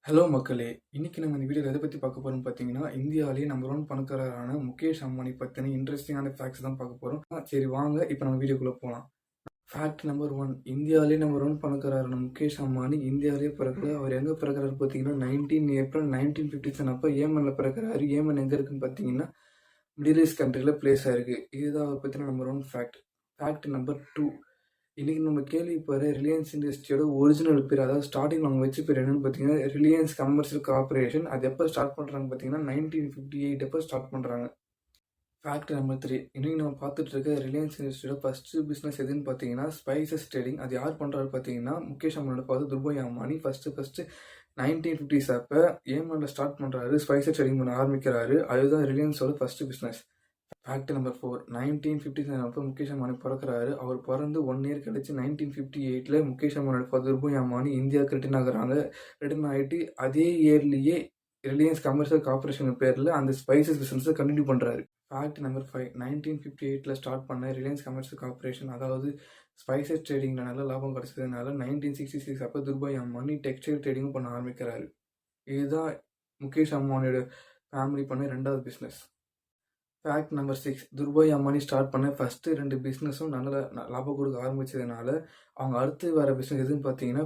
Hello மக்களே! இன்னைக்கு நம்ம இந்த வீடியோல எத பத்தி பார்க்க போறோம்னு பார்த்தீங்கன்னா, இந்தியாவிலேயே நம்பர் 1 பணக்காரரான முகேஷ் அம்பானி பத்தின இன்ட்ரஸ்டிங்கான ஃபேக்ட்ஸ் தான் பார்க்க போறோம். சரி வாங்க இப்ப நம்ம வீடியோக்குள்ள போலாம். ஃபேக்ட் நம்பர் 1 இந்தியாவிலேயே நம்பர் 1 பணக்காரரான முகேஷ் அம்பானி இந்தியாவிலேயே பிறக்கல. அவர் எங்க பிறக்குறாரு பார்த்தீங்கன்னா, 19 ஏப்ரல் 1957 அப்ப ஏமன்ல பிறக்குறாரு. ஏமன் எங்க இருக்குன்னு பார்த்தீங்கன்னா, மிடில் ஈஸ்ட் கண்ட்ரில பிளேஸ் ஆயிருக்கு. இதுதான் அவர பத்தின நம்பர் 1 ஃபேக்ட். ஃபேக்ட் நம்பர் 2 இன்னைக்கு நம்ம கேள்விப்படுற ரிலையன்ஸ் இண்டஸ்ட்ரியோட ஒரிஜினல் பேர், அதாவது ஸ்டார்டிங் அவங்க வச்ச பேர் என்னன்னு பார்த்தீங்கன்னா, ரிலையன்ஸ் கமர்ஷியல் கார்ப்பரேஷன். அது எப்போ ஸ்டார்ட் பண்ணுறாங்க பார்த்தீங்கன்னா, 1958 அப்போ ஸ்டார்ட் பண்ணுறாங்க. ஃபேக்ட் நம்பர் 3 இன்னைக்கு நம்ம பார்த்துட்டு இருக்க ரிலையன்ஸ் இண்டஸ்ட்ரியோட ஃபர்ஸ்ட் பிஸ்னஸ் எதுன்னு பார்த்தீங்கன்னா, ஸ்பைசஸ் ட்ரேடிங். அது யார் பண்ணுறாரு பார்த்தீங்கன்னா, முகேஷ் அம்பானியோட father Dhirubhai Ambani first 1950s அப்போ ஏமன்ல ஸ்டார்ட் பண்ணுறாரு. ஸ்பைசஸ் ட்ரேடிங் பண்ண ஆரம்பிக்கிறாரு. அதுதான் ரிலையன்ஸோட ஃபர்ஸ்ட் பிஸ்னஸ். ஃபேக்ட் நம்பர் 4 1957 அப்போ முகேஷ் அம்பானி பிறக்கிறாரு. அவர் பிறந்து 1 இயர் கழிச்சு 1958ல முகேஷ் அம்பானியோட ஃபாதர் துர்பாய் அம்பானி இந்தியாவுக்கு ரிட்டர்ன் ஆகுறாங்க. ரிட்டர்ன் ஆகிட்டு அதே இயர்லேயே ரிலையன்ஸ் கமர்ஷியல் கார்ப்பரேஷன் பேரில் அந்த ஸ்பைசஸ் பிஸ்னஸை கண்டினியூ பண்ணுறாரு. ஃபேக்ட் நம்பர் 5 1958ல ஸ்டார்ட் பண்ண ரிலையன்ஸ் கமர்ஷியல் கார்ப்பரேஷன், அதாவது ஸ்பைசஸ் ட்ரேடிங்கில் நல்ல லாபம் கிடைச்சதுனால 1966 அப்போ துர்பாய் அம்பானி டெக்ஸ்டைல் ட்ரேடிங்கும் பண்ண ஆரம்பிக்கிறாரு. இதுதான் முகேஷ் அம்பானியோட ஃபேமிலி பண்ண 2வது business. Fact number 6 Dhirubhai Ambani start பண்ண ஃபர்ஸ்ட் 2 பிஸ்னஸும் நல்ல லாபம் கொடுக்க ஆரம்பிச்சதுனால, அவங்க அடுத்து வர பிஸ்னஸ் எதுன்னு பார்த்தீங்கன்னா,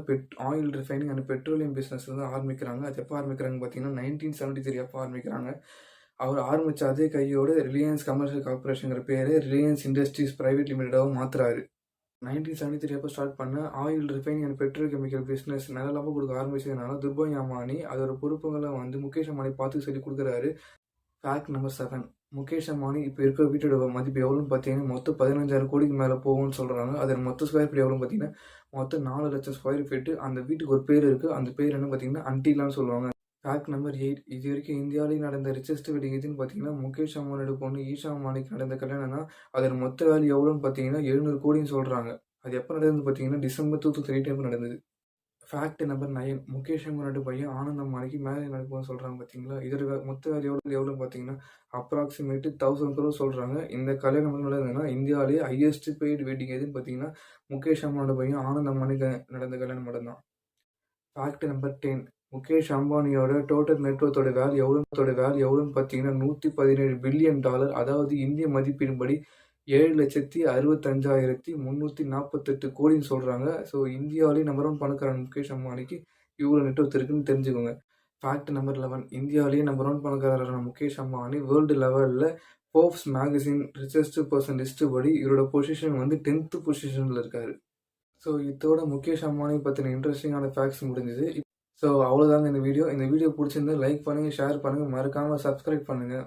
oil refining and petroleum business வந்து ஆரம்பிக்கிறாங்க. அது எப்போ ஆரம்பிக்கிறாங்கன்னு பார்த்தீங்கன்னா, 1973 அப்போ ஆரம்பிக்கிறாங்க. அவர் ஆரம்பித்த அதே கையோடு ரிலையன்ஸ் கமர்ஷியல் கார்ப்பரேஷன்ங்கிற பேரை ரிலையன்ஸ் இண்டஸ்ட்ரீஸ் பிரைவேட் லிமிடெடாகவும் மாற்றுறாரு. 1973 அப்போ ஸ்டார்ட் பண்ண oil refining and petrol chemical business நல்ல லாபம் கொடுக்க ஆரம்பிச்சதுனால, துர்பாய் அம்பானி அதோட பொறுப்புகளை வந்து முகேஷ் அம்பானி பார்த்து சொல்லி கொடுக்குறாரு. ஃபேக்ட் நம்பர் 7 முகேஷ் அம்பானி இப்போ இருக்கிற வீட்டோட மதிப்பு எவ்வளோன்னு பார்த்தீங்கன்னா, மொத்தம் 15,000 கோடிக்கு மேலே போகும்னு சொல்கிறாங்க. அதில் மொத்த ஸ்கொயர் ஃபீட் எவ்வளோன்னு பார்த்தீங்கன்னா, மொத்தம் 4 லட்சம் ஸ்கொயர் ஃபீட்டு. அந்த வீட்டுக்கு ஒரு பேர் இருக்குது. அந்த பேர் என்ன பார்த்தீங்கன்னா, அன்டிலான்னு சொல்லுவாங்க. ஃபேக்ட் நம்பர் 8 இது வரைக்கும் இந்தியாவிலேயே நடந்த ரிச்சஸ்ட் வெட்டிங் எதுன்னு பார்த்தீங்கன்னா, முகேஷ் அம்பானியோட பொண்ணு ஈஷா அம்பானிக்கு நடந்த கல்யாணம் தான். அதில் மொத்த வேல்யூ எவ்வளோன்னு பார்த்தீங்கன்னா 700 கோடின்னு சொல்கிறாங்க. அது எப்போ நடந்ததுன்னு பார்த்தீங்கன்னா, டிசம்பர் 2008 நடந்தது. ஃபேக்ட் நம்பர் 9 முகேஷ் அம்பானியோட பையன் ஆனந்த் அம்பானிக்கு மேரேஜ் நடக்கும்னு சொல்கிறாங்க பார்த்தீங்களா. இதோட மொத்த வேல்யூ எவ்வளோன்னு பார்த்தீங்கன்னா, அப்ராக்சிமேட்டு 1000 crore சொல்கிறாங்க. இந்த கல்யாணம் மட்டும் நடந்ததுன்னா, இந்தியாவிலேயே ஹையஸ்ட் பெய்டு வெட்டிங் எதுன்னு பார்த்தீங்கன்னா, முகேஷ் அம்பானியோட பையன் ஆனந்த் அம்பானிக்கு நடந்த கல்யாணம் மட்டும்தான். ஃபேக்ட் நம்பர் 10 முகேஷ் அம்பானியோட டோட்டல் நெட்வொர்த்தோட வேல்யூ எவ்வளோன்னு பார்த்தீங்கன்னா, $117 பில்லியன். அதாவது இந்திய மதிப்பீடுபடி 7,65,348 கோடின்னு சொல்கிறாங்க. ஸோ இந்தியாவிலேயே நம்பர் 1 பணக்காரன் முகேஷ் அம்பானிக்கு இவ்வளோ நெட்வொர்த் இருக்குன்னு தெரிஞ்சுக்கோங்க. ஃபேக்ட் நம்பர் 11 இந்தியாவிலேயே நம்பர் 1 பணக்காரரான முகேஷ் அம்பானி வேர்ல்டு லெவலில் Forbes magazine richest person list படி இவரோட பொசிஷன் வந்து 10th பொசிஷனில் இருக்காரு. ஸோ இதோட முகேஷ் அம்பானி பற்றின இன்ட்ரெஸ்டிங்கான ஃபேக்ட்ஸ் முடிஞ்சுது. ஸோ அவ்வளோதாங்க இந்த வீடியோ. இந்த வீடியோ பிடிச்சிருந்தா லைக் பண்ணுங்கள், ஷேர் பண்ணுங்கள், மறக்காமல் சப்ஸ்கிரைப் பண்ணுங்கள்.